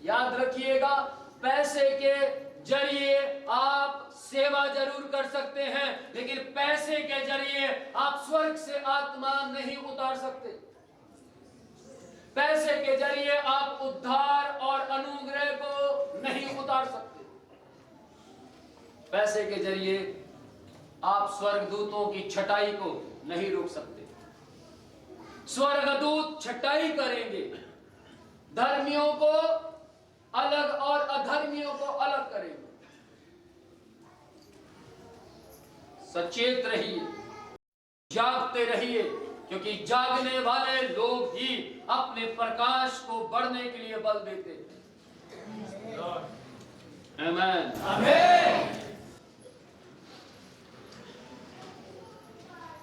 याद रखिएगा, पैसे के जरिए आप सेवा जरूर कर सकते हैं, लेकिन पैसे के जरिए आप स्वर्ग से आत्मा नहीं उतार सकते। पैसे के जरिए आप उद्धार और अनुग्रह को नहीं उतार सकते। पैसे के जरिए आप स्वर्गदूतों की छटाई को नहीं रोक सकते। स्वर्गदूत छटाई करेंगे, धर्मियों को अलग और अधर्मियों को अलग करेंगे। सचेत रहिए, जागते रहिए, क्योंकि जागने वाले लोग ही अपने प्रकाश को बढ़ने के लिए बल देते हैं। आमीन, आमीन।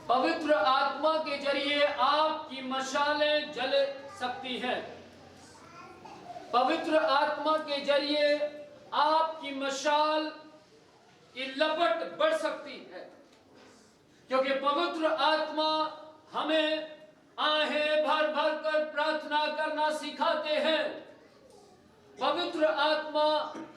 पवित्र आत्मा के जरिए आपकी मशालें जल सकती हैं। पवित्र आत्मा के जरिए आपकी मशाल की लपट बढ़ सकती है, क्योंकि पवित्र आत्मा हमें आहें भर भर कर प्रार्थना करना सिखाते हैं। पवित्र आत्मा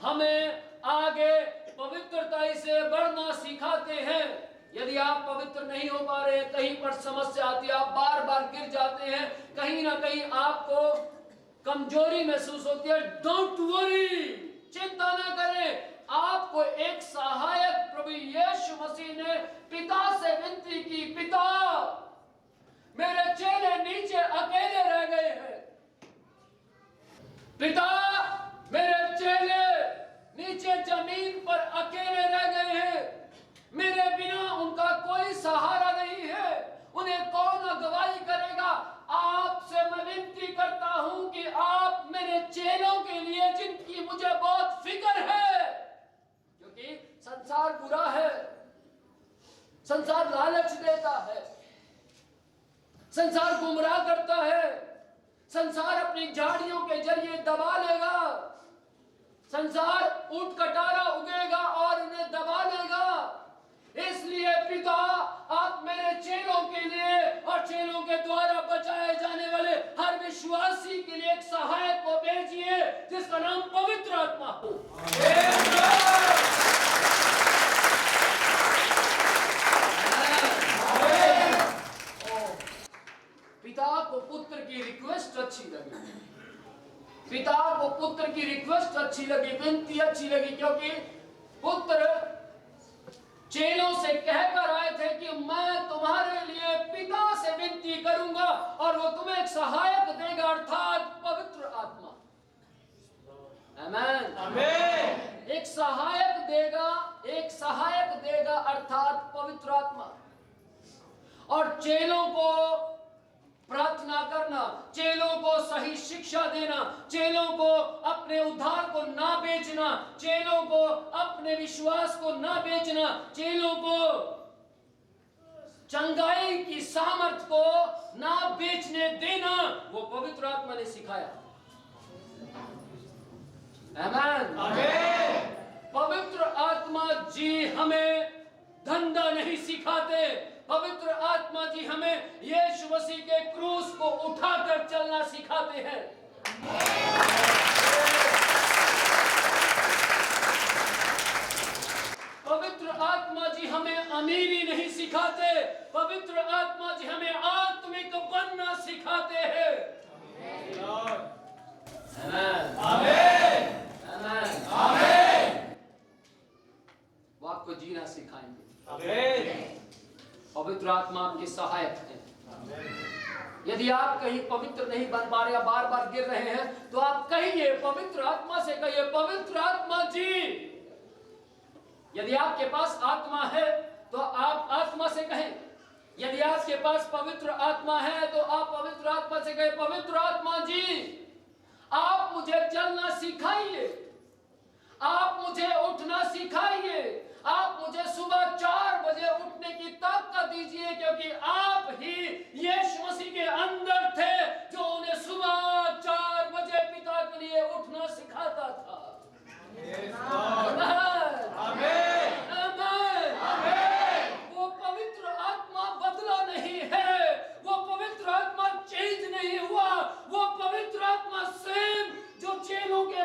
हमें आगे पवित्रता से बढ़ना सिखाते हैं। यदि आप पवित्र नहीं हो पा रहे हैं, कहीं पर समस्या आती है, आप बार बार गिर जाते हैं, कहीं ना कहीं आपको कमजोरी महसूस होती है, डोंट वरी, चिंता ना करें। आपको एक सहायक प्रभु यीशु मसीह ने पिता से विनती की, पिता मेरे चेले नीचे अकेले रह गए हैं, पिता मेरे चेले नीचे जमीन पर अकेले रह गए हैं, मेरे बिना उनका कोई सहारा नहीं है, उन्हें कौन अगुवाई करेगा। आपसे मैं विनती करता हूं कि आप मेरे चेलों के लिए, जिनकी मुझे बहुत फिक्र है, क्योंकि संसार बुरा है, संसार लालच देता है, संसार गुमराह करता है, संसार अपनी झाड़ियों के जरिए दबा लेगा, संसार ऊंट कटारा उगेगा और उन्हें दबा लेगा। इसलिए पिता, आप मेरे चेलों के लिए और चेलों के द्वारा बचाए जाने वाले हर विश्वासी के लिए एक सहायक को भेजिए, जिसका नाम पवित्र आत्मा हो। पिता को पुत्र की रिक्वेस्ट अच्छी लगी, पिता को पुत्र की रिक्वेस्ट अच्छी लगी, विनती अच्छी लगी, क्योंकि पुत्र चेलों से कहकर आए थे कि मैं तुम्हारे लिए पिता से विनती करूंगा और वो तुम्हें एक सहायक देगा, अर्थात पवित्र आत्मा। आमीन, आमीन। एक सहायक देगा, एक सहायक देगा, अर्थात पवित्र आत्मा। और चेलों को प्रार्थना करना, चेलों को सही शिक्षा देना, चेलों को अपने उद्धार को ना बेचना, चेलों को अपने विश्वास को ना बेचना, चेलों को चंगाई की सामर्थ को ना बेचने देना, वो पवित्र आत्मा ने सिखाया। आमीन, आमीन। पवित्र आत्मा जी हमें धंधा नहीं सिखाते, पवित्र आत्मा जी हमें यीशु मसीह के क्रूस को उठाकर चलना सिखाते हैं। पवित्र आत्मा जी हमें अमीरी नहीं सिखाते, पवित्र आत्मा जी हमें आत्मिक बनना सिखाते हैं। आमीन, आमीन, आमीन। वो आपको जीना सिखाएंगे। आमीन। पवित्र आत्मा आपके सहायक है। यदि आप कहीं पवित्र नहीं बन पा रहे, बार बार गिर रहे हैं, तो आप कहिए, पवित्र आत्मा से कहिए, पवित्र आत्मा जी। यदि आपके पास आत्मा है तो आप आत्मा से कहें, यदि आपके पास पवित्र आत्मा है तो आप पवित्र आत्मा से कहें, पवित्र आत्मा जी आप मुझे चलना सिखाइए, आप मुझे उठना सिखाइए, आप मुझे सुबह 4 बजे उठने की ताकत दीजिए, क्योंकि आप ही यीशु मसीह के अंदर थे जो उन्हें सुबह 4 बजे पिता के लिए उठना सिखाता था। वो पवित्र आत्मा बदला नहीं है, वो पवित्र आत्मा चेंज नहीं हुआ, वो पवित्र आत्मा सेम जो चेलों के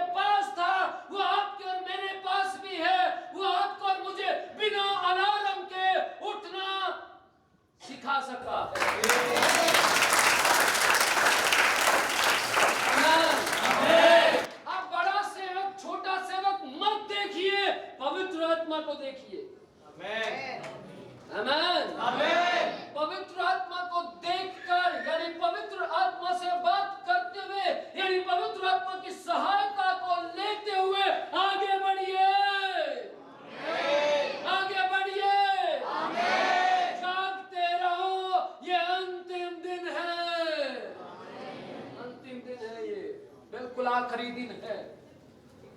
बिल्कुल आखिरी दिन है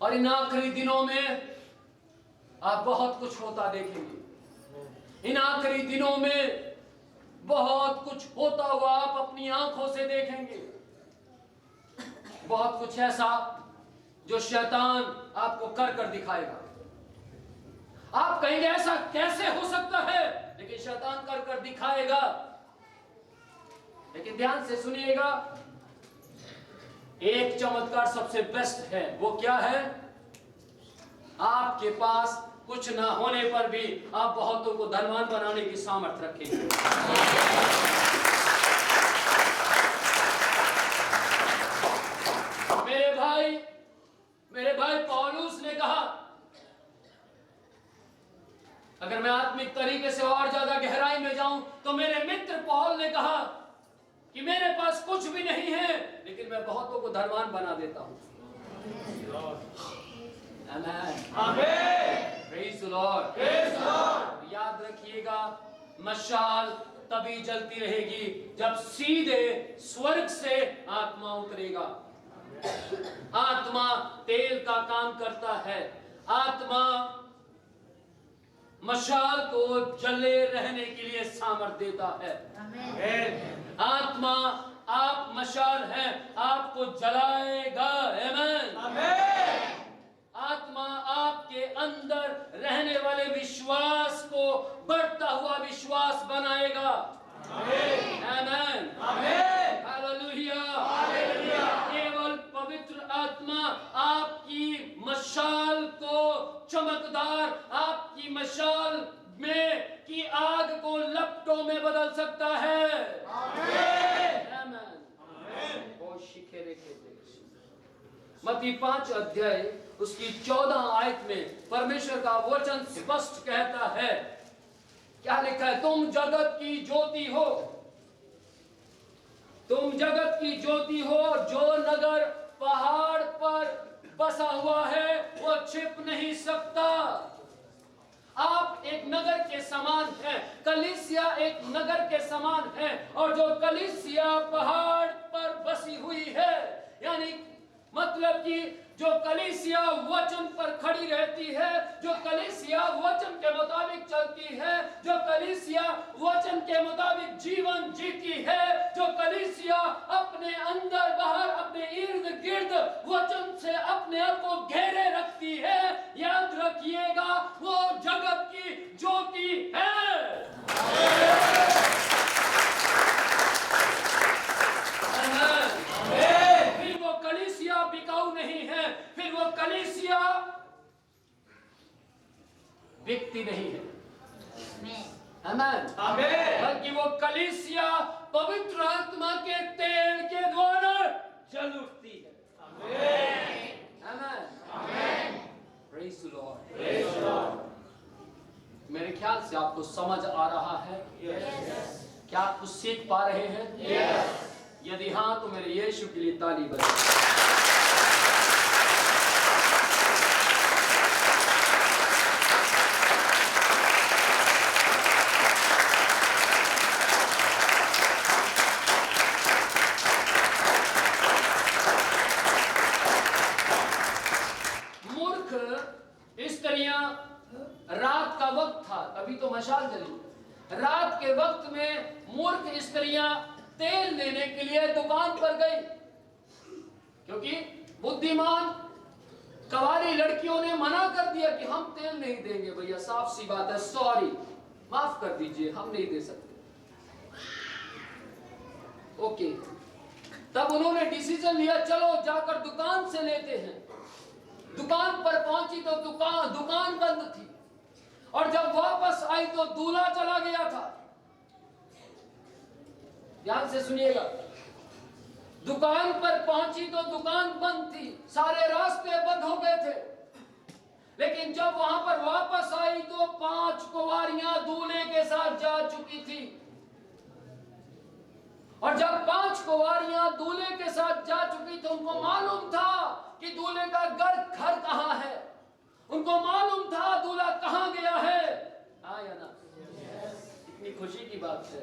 और इन आखिरी दिनों में आप बहुत कुछ होता देखेंगे। इन आखिरी दिनों में बहुत कुछ होता हुआ आप अपनी आंखों से देखेंगे। बहुत कुछ ऐसा जो शैतान आपको कर कर दिखाएगा। आप कहेंगे ऐसा कैसे हो सकता है, लेकिन शैतान कर कर दिखाएगा। लेकिन ध्यान से सुनिएगा, एक चमत्कार सबसे बेस्ट है। वो क्या है? आपके पास कुछ ना होने पर भी आप बहुतों को धनवान बनाने की सामर्थ्य रखेंगे। मेरे भाई पौलुस ने कहा, अगर मैं आत्मिक तरीके से और ज्यादा गहराई में जाऊं तो मेरे मित्र पौल ने कहा कि मेरे पास कुछ भी नहीं है, लेकिन मैं बहुतों को धनवान बना देता हूं। Praise the Lord. याद रखिएगा, मशाल तभी जलती रहेगी जब सीधे स्वर्ग से आत्मा उतरेगा। आत्मा तेल का काम करता है। आत्मा मशाल को जले रहने के लिए सामर्थ्य देता है। आत्मा, आप मशाल हैं, आपको जलाएगा। आमीन। आत्मा आपके अंदर रहने वाले विश्वास को बढ़ता हुआ विश्वास बनाएगा। आमीन। हालेलुया। केवल पवित्र आत्मा आपकी मशाल को चमकदार, आपकी मशाल में की आग को लपटों में बदल सकता है। आमीन। मत्ती 5 अध्याय उसकी 14 आयत में परमेश्वर का वचन स्पष्ट कहता है, क्या लिखा है? तुम जगत की ज्योति हो। तुम जगत की ज्योति हो। जो नगर पहाड़ पर बसा हुआ है वो छिप नहीं सकता। आप एक नगर के समान हैं। कलीसिया एक नगर के समान है, और जो कलीसिया पहाड़ पर बसी हुई है, यानी मतलब कि जो कलीसिया वचन पर खड़ी रहती है, जो कलीसिया वचन के मुताबिक चलती है, जो कलीसिया वचन के मुताबिक जीवन जीती है, जो कलीसिया अपने अंदर बाहर अपने इर्द गिर्द वचन से अपने आप को घेरे रखती है, याद रखिएगा वो जगत की ज्योति है। फिर वो कलीसिया बिकाऊ नहीं है, फिर वो कलीसिया व्यक्ति नहीं है। आमीन। बल्कि वो कलीसिया पवित्र आत्मा के तेल के द्वारा जल उठती है। आमीन। Praise the Lord. मेरे ख्याल से आपको समझ आ रहा है। क्या आप कुछ सीख पा रहे हैं? यदि हाँ तो मेरे यीशु के लिए ताली बजाएं। मूर्ख स्त्रियां, रात का वक्त था, अभी तो मशाल जली। रात के वक्त में मूर्ख स्त्रियां तेल लेने के लिए दुकान पर गई, क्योंकि बुद्धिमान कवारी लड़कियों ने मना कर दिया कि हम तेल नहीं देंगे। भैया साफ सी बात है, सॉरी, माफ कर दीजिए, हम नहीं दे सकते। ओके, तब उन्होंने डिसीजन लिया, चलो जाकर दुकान से लेते हैं। दुकान पर पहुंची तो दुकान बंद थी, और जब वापस आई तो दूल्हा चला गया था। ध्यान से सुनिएगा, दुकान पर पहुंची तो दुकान बंद थी, सारे रास्ते बंद हो गए थे। लेकिन जब वहां पर वापस आई तो 5 कुंवारियां दूल्हे के साथ जा चुकी थी। और जब 5 कुंवारियां दूल्हे के साथ जा चुकी तो उनको मालूम था कि दूल्हे का घर कहां है। उनको मालूम था दूल्हा कहां गया है। हाँ या ना? इतनी खुशी की बात है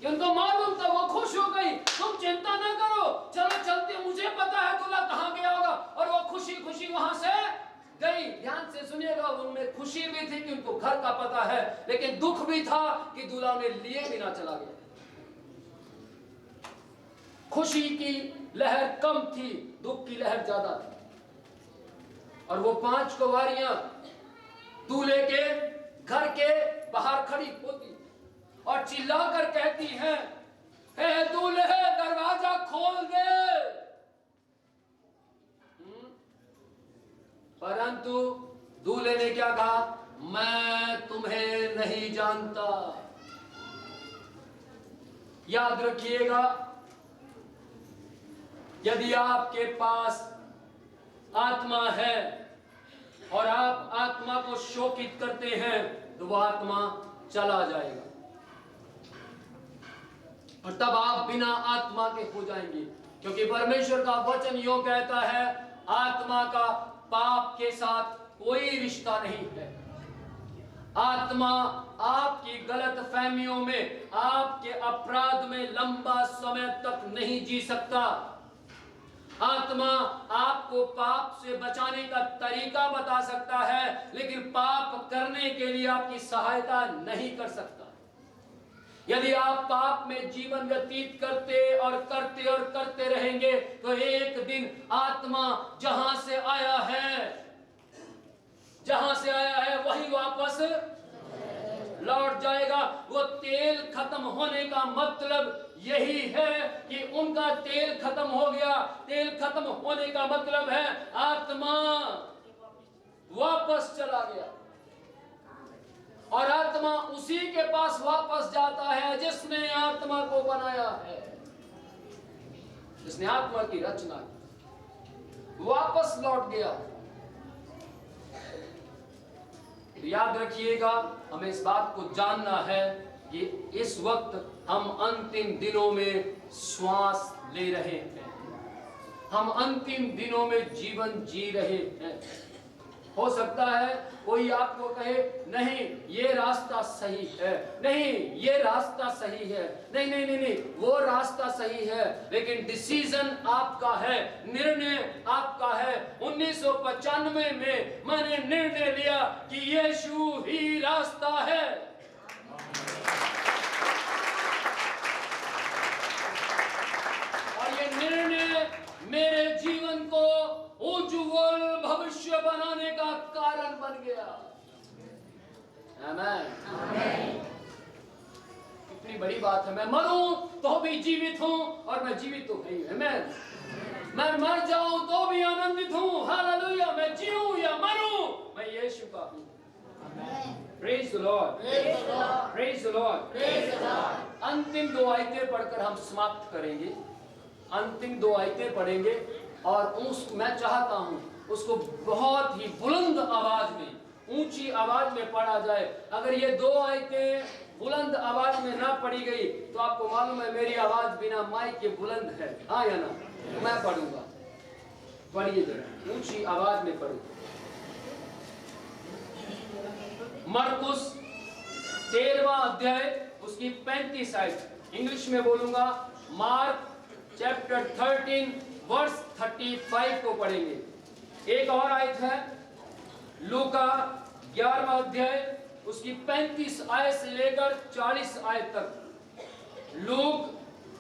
कि उनको मालूम था, वो खुश खुश हो गई, तुम चिंता ना करो, चलो चलते, मुझे पता है दूल्हा कहाँ गया होगा। और वो खुशी खुशी वहां से गई। ध्यान से सुनिएगा, उनमें खुशी भी थी कि उनको घर का पता है, लेकिन दुख भी था कि दूल्हा उन्हें लिए बिना चला गया। खुशी की लहर कम थी, दुख की लहर ज्यादा थी। और वो 5 कुंवारियां दूल्हे के घर के बाहर खड़ी होती और चिल्लाकर कहती हैं, हे दूल्हे दरवाजा खोल दे। परंतु दूल्हे ने क्या कहा, मैं तुम्हें नहीं जानता। याद रखिएगा, यदि आपके पास आत्मा है और आप आत्मा को शोकित करते हैं तो वह आत्मा चला जाएगा और तब आप बिना आत्मा के हो जाएंगे। क्योंकि परमेश्वर का वचन यूं कहता है, आत्मा का पाप के साथ कोई रिश्ता नहीं है। आत्मा आपकी गलत फहमियों में, आपके अपराध में लंबा समय तक नहीं जी सकता। आत्मा आपको पाप से बचाने का तरीका बता सकता है, लेकिन पाप करने के लिए आपकी सहायता नहीं कर सकता। यदि आप पाप में जीवन व्यतीत करते और करते रहेंगे तो एक दिन आत्मा जहां से आया है वही वापस लौट जाएगा। वो तेल खत्म होने का मतलब यही है कि उनका तेल खत्म हो गया। तेल खत्म होने का मतलब है आत्मा वापस चला गया और आत्मा उसी के पास वापस जाता है जिसने आत्मा को बनाया है, जिसने आत्मा की रचना की, वापस लौट गया। तो याद रखिएगा, हमें इस बात को जानना है कि इस वक्त हम अंतिम दिनों में श्वास ले रहे हैं, हम अंतिम दिनों में जीवन जी रहे हैं। हो सकता है कोई आपको कहे, नहीं ये रास्ता सही है, नहीं ये रास्ता सही है, नहीं, वो रास्ता सही है, लेकिन डिसीजन आपका है, निर्णय आपका है। 1995 में मैंने निर्णय लिया कि यीशु ही रास्ता है। और ये निर्णय मेरे जीवन को उज्जवल भविष्य बनाने का कारण बन गया। आमीन। कितनी बड़ी बात है, मैं मरूं तो भी जीवित हूं और मैं जीवित तो नहीं हूं। मैं मर जाऊं तो भी आनंदित हूं। हालेलुया। मैं जीऊं या मरूं, मैं यीशु का हूं। Praise the Lord, praise the Lord. अंतिम 2 आयतें पढ़कर हम समाप्त करेंगे। अंतिम 2 आयतें पढ़ेंगे और मैं चाहता हूं उसको बहुत ही बुलंद आवाज में, ऊंची आवाज में पढ़ा जाए। अगर ये 2 आयतें बुलंद आवाज में ना पढ़ी गई तो आपको मालूम है मेरी आवाज बिना माइक के बुलंद है, हाँ या ना? मैं पढ़ूंगा, पढ़िए जरा, ऊंची आवाज में पढ़ो। मरकुस 13वां अध्याय उसकी 35 आयत, इंग्लिश में बोलूंगा। मार्क चैप्टर 13 वर्स 35 को पढ़ेंगे। एक और आयत है लूका 11वां अध्याय उसकी 35 आयत से लेकर 40 आयत तक। लूक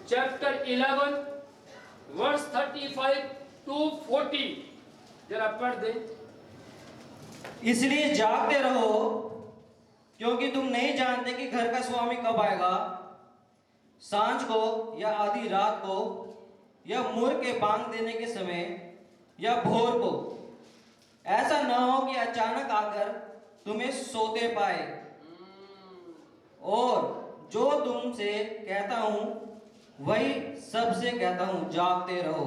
चैप्टर 11 वर्स 35 टू 40 जरा पढ़ दें। इसलिए जागते रहो, क्योंकि तुम नहीं जानते कि घर का स्वामी कब आएगा, सांझ को या आधी रात को या मुर के बांग देने के समय या भोर को। ऐसा न हो कि अचानक आकर तुम्हें सोते पाए। और जो तुमसे कहता हूं वही सबसे कहता हूं, जागते रहो।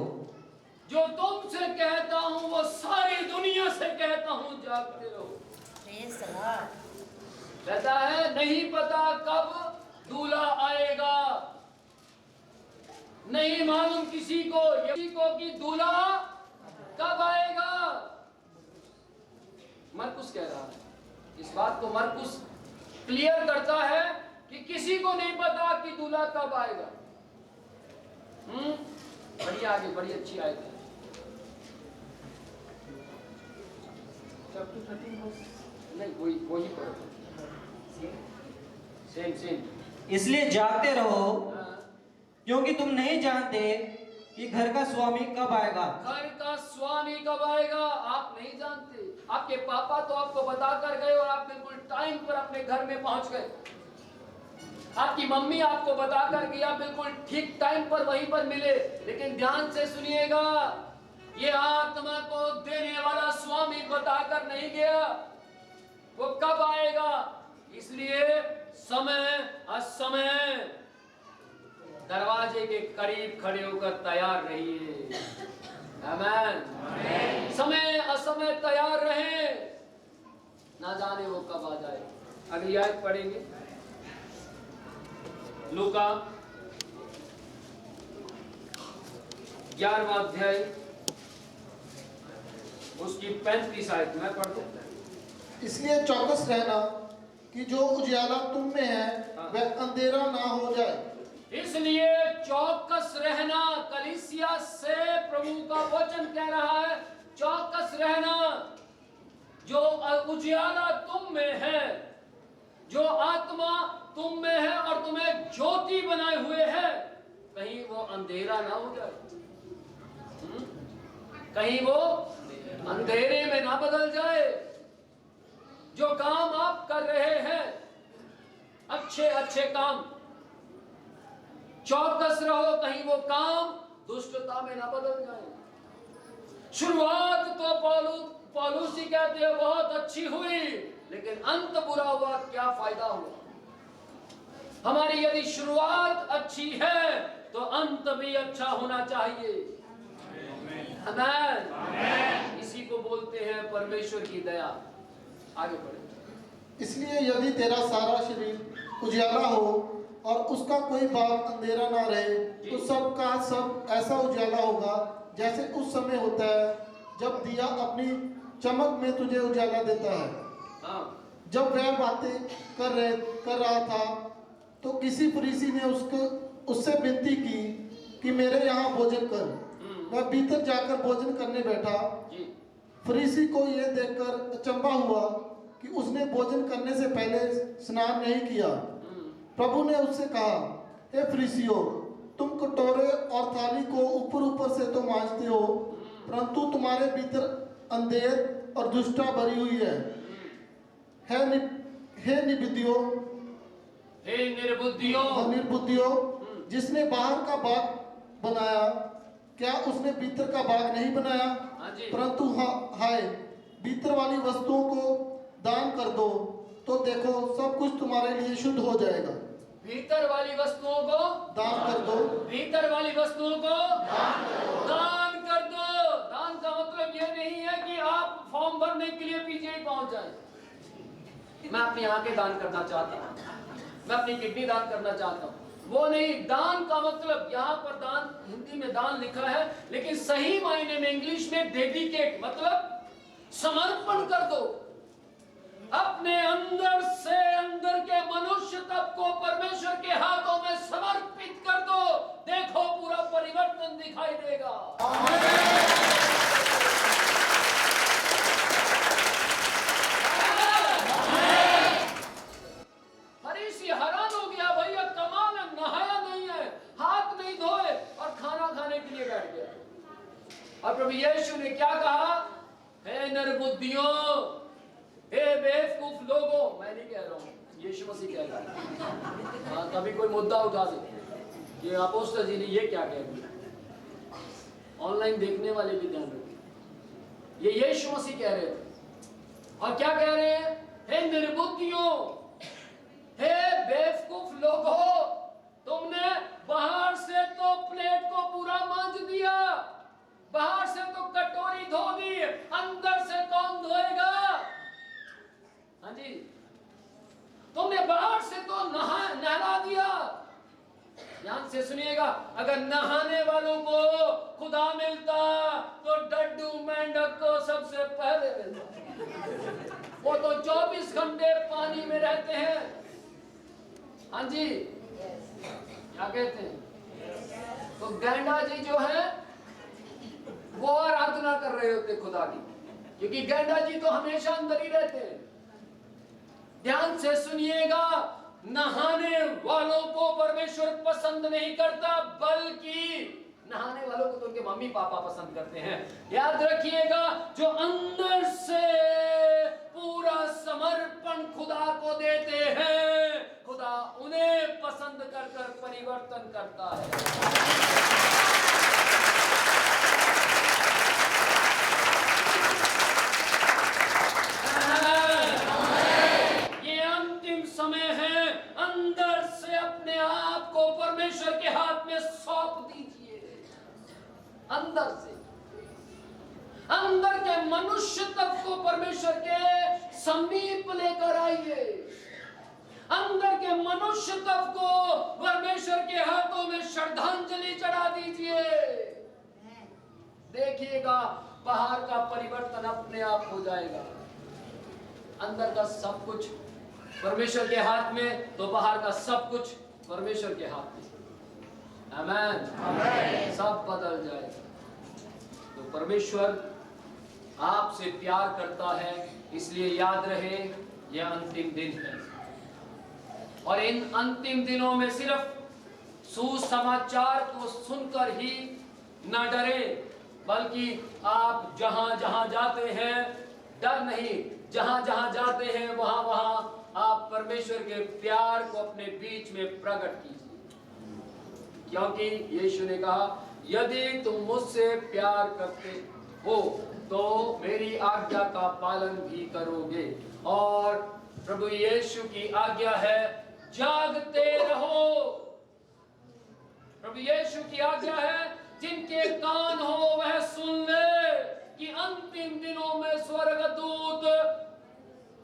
जो तुमसे कहता हूं वो सारी दुनिया से कहता हूं, जागते रहो। कहता है नहीं पता कब दूल्हा आएगा, नहीं मालूम किसी को कि दूल्हा कब आएगा। मरकुस कह रहा है, इस बात को मरकुस क्लियर करता है कि किसी को नहीं पता कि दूल्हा कब आएगा। पढ़िए आगे, बड़ी अच्छी आयत है। चैप्टर 13 नहीं, वही पढ़ो, सेम। इसलिए जागते रहो, हाँ। क्योंकि तुम नहीं जानते कि घर का स्वामी कब आएगा। घर का स्वामी कब आएगा आप नहीं जानते। आपके पापा तो आपको बता कर गए और आप बिल्कुल टाइम पर अपने घर में पहुंच गए। आपकी मम्मी आपको बता कर गई, आप बिल्कुल ठीक टाइम पर वहीं पर मिले। लेकिन ध्यान से सुनिएगा, ये आत्मा को देने वाला स्वामी बताकर नहीं गया वो कब आएगा। इसलिए समय असमय दरवाजे के करीब खड़े होकर तैयार रहिए। आमीन। समय असमय तैयार रहे, ना जाने वो कब आ जाए। अगली आयत पढ़ेंगे, लूका 11वां अध्याय उसकी 35 आयत मैं पढ़ दूं। इसलिए चौकस रहना कि जो उजियाला तुम में है वह अंधेरा ना हो जाए। इसलिए चौकस रहना, कलीसिया से प्रभु का वचन कह रहा है, चौकस रहना। जो उजियाला तुम में है, जो आत्मा तुम में है और तुम्हें ज्योति बनाए हुए है, कहीं वो अंधेरा ना हो जाए, कहीं वो अंधेरे में ना बदल जाए। जो काम आप कर रहे हैं, अच्छे अच्छे काम, चौकस रहो कहीं वो काम दुष्टता में ना बदल जाए। शुरुआत तो पौलुस ही कहते हैं बहुत अच्छी हुई, लेकिन अंत बुरा हुआ, क्या फायदा हुआ। हमारी यदि शुरुआत अच्छी है तो अंत भी अच्छा होना चाहिए। आमीन। इसी को बोलते हैं परमेश्वर की दया। आगे बढ़े। इसलिए यदि तेरा सारा शरीर उजियाला हो और उसका कोई भाग अंधेरा ना रहे, तो सब का सब ऐसा उजियाला होगा जैसे उस समय होता है जब दिया अपनी चमक में तुझे उजाला देता है। हाँ। जब वह बातें कर रहा था तो किसी फरीसी ने उससे विनती की कि मेरे यहाँ भोजन कर। वह भीतर जाकर भोजन करने बैठा। फरीसी को यह देखकर अचंभा हुआ कि उसने भोजन करने से पहले स्नान नहीं किया। प्रभु ने उससे कहा, हे फरीसियों, तुम कटोरे और थाली को ऊपर ऊपर से तो मांजते हो, परंतु तुम्हारे भीतर अंधेर और दुष्टता भरी हुई है। हे निर्बुद्धियों, जिसने बाहर का बाग बनाया, क्या उसने भीतर का बाग नहीं बनाया? परंतु हाय, भीतर वाली वस्तुओं को दान कर दो, तो देखो सब कुछ तुम्हारे लिए शुद्ध हो जाएगा। भीतर वाली वस्तुओं को दान कर दो। भीतर वाली वस्तुओं को दान कर दो। दान का मतलब यह नहीं है कि आप फॉर्म भरने के लिए पीछे ही पहुंच जाए। मैं अपनी आंखें दान करना चाहता हूँ, मैं अपनी किडनी दान करना चाहता हूँ, वो नहीं। दान का मतलब यहाँ पर दान, हिंदी में दान लिखा है, लेकिन सही मायने में इंग्लिश में डेडिकेट, मतलब समर्पण कर दो। अपने अंदर से अंदर के मनुष्य तत्व को परमेश्वर के हाथों में समर्पित कर दो, देखो पूरा परिवर्तन दिखाई देगा। फरीसी हैरान हो गया, भैया कमाल है, नहाया नहीं है, हाथ नहीं धोए और खाना खाने के लिए बैठ गया। और प्रभु यीशु ने क्या कहा? हे निर्बुद्धियों, हे बेवकूफ लोगों। मैं नहीं कह रहा हूँ, यीशु मसीह कह रहा है। हाँ, कभी कोई मुद्दा उठा दे, ये अपोस्टल जी ने ये क्या कह दिया, ऑनलाइन देखने वाले भी ध्यान रखें, ये यीशु मसीह कह रहे हैं। और क्या कह रहे हैं? हे निर्बुद्धियों, हे बेवकूफ लोगों, तुमने बाहर से तो प्लेट को पूरा मांज दिया, बाहर से तो कटोरी धो दी, अंदर से कौन धोएगा? हाँ जी, तुमने बाहर से तो नहला दिया। ध्यान से सुनिएगा, अगर नहाने वालों को खुदा मिलता तो डड्डू मेंढक को सबसे पहले मिलता। वो तो 24 घंटे पानी में रहते हैं। हाँ जी, क्या कहते हैं? तो गैंडा जी जो है वो आराधना कर रहे होते खुदा की, क्योंकि गैंडा जी तो हमेशा अंदर ही रहते हैं। ध्यान से सुनिएगा, नहाने वालों को परमेश्वर पसंद नहीं करता, बल्कि नहाने वालों को तो उनके मम्मी पापा पसंद करते हैं। याद रखिएगा, जो अंदर से पूरा समर्पण खुदा को देते हैं, खुदा उन्हें पसंद कर कर परिवर्तन करता है। ये अंतिम समय है, अंदर से अपने आप को परमेश्वर के हाथ में सौंप दीजिए। अंदर से, अंदर के मनुष्य तत्व को परमेश्वर के समीप लेकर आइए। अंदर के मनुष्य तत्व को परमेश्वर के हाथों में श्रद्धांजलि चढ़ा दीजिए। देखिएगा, बाहर का परिवर्तन अपने आप हो जाएगा। अंदर का सब कुछ परमेश्वर के हाथ में, तो बाहर का सब कुछ परमेश्वर के हाथ में। आमीन। सब बदल जाएगा। तो परमेश्वर आपसे प्यार करता है, इसलिए याद रहे यह अंतिम दिन है। और इन अंतिम दिनों में सिर्फ सुसमाचार को सुनकर ही न डरे, बल्कि आप जहां जहां जाते हैं डर नहीं, जहां जहां जाते हैं वहां वहां आप परमेश्वर के प्यार को अपने बीच में प्रकट कीजिए। क्योंकि यीशु ने कहा, यदि तुम मुझसे प्यार करते हो तो मेरी आज्ञा का पालन भी करोगे। और प्रभु यीशु की आज्ञा है, जागते रहो। प्रभु यीशु की आज्ञा है, जिनके कान हो वह सुन ले कि अंतिम दिनों में स्वर्गदूत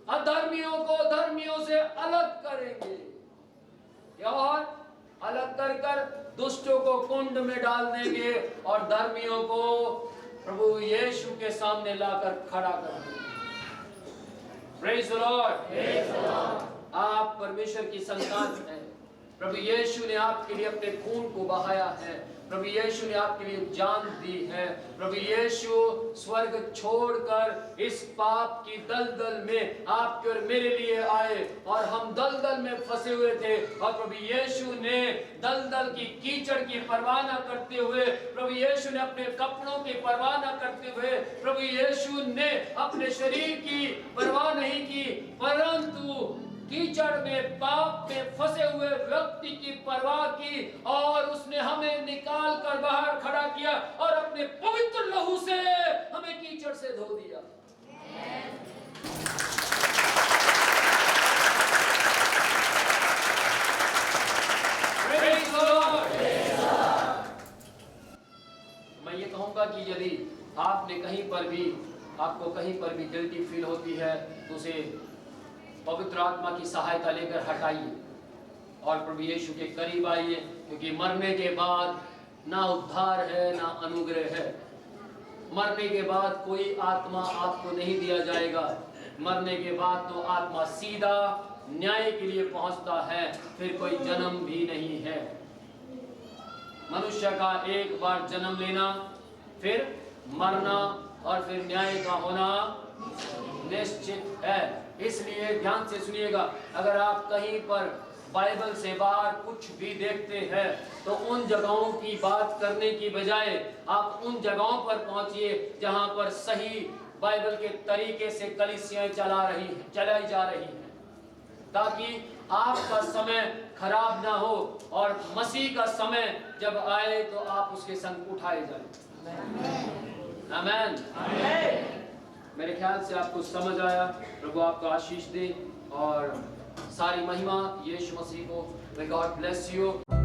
अधर्मियों को धर्मियों से अलग करेंगे और अलग कर कर दुष्टों को कुंड में डाल देंगे और धर्मियों को प्रभु यीशु के सामने लाकर खड़ा कर देंगे। Praise the Lord. आप परमेश्वर की संतान हैं। प्रभु यीशु ने आपके लिए अपने खून को बहाया है। प्रभु यीशु ने आपके लिए जान दी है। प्रभु यीशु स्वर्ग छोड़कर इस पाप की दलदल में आपके और मेरे लिए आए और हम दलदल में फंसे हुए थे, और प्रभु यीशु ने दलदल की कीचड़ की परवाह न करते हुए, प्रभु यीशु ने अपने कपड़ों की परवाह न करते हुए, प्रभु यीशु ने अपने शरीर की परवाह नहीं की, परंतु कीचड़ में पाप में फंसे हुए व्यक्ति की परवाह की और उसने हमें निकाल कर बाहर खड़ा किया और अपने पवित्र लहू से हमें कीचड़ से धो दिया। मैं ये कहूंगा कि यदि आपने कहीं पर भी, आपको कहीं पर भी गिल्टी फील होती है तो उसे पवित्र आत्मा की सहायता लेकर हटाइए और प्रभु यीशु के करीब आइए, क्योंकि मरने के बाद ना उद्धार है ना अनुग्रह है। मरने के बाद कोई आत्मा आपको नहीं दिया जाएगा। मरने के बाद तो आत्मा सीधा न्याय के लिए पहुंचता है, फिर कोई जन्म भी नहीं है। मनुष्य का एक बार जन्म लेना, फिर मरना और फिर न्याय का होना निश्चित है। इसलिए ध्यान से सुनिएगा, अगर आप कहीं पर बाइबल से बाहर कुछ भी देखते हैं तो उन जगहों की बात करने की बजाय आप उन जगहों पर पहुंचिए जहां पर सही बाइबल के तरीके से कलीसियाएं चलाई जा रही हैं, ताकि आपका समय खराब ना हो और मसीह का समय जब आए तो आप उसके संग उठाए जाएं। आमीन। मेरे ख्याल से आपको समझ आया। प्रभु आपको आशीष दे और सारी महिमा यीशु मसीह को। May God bless you.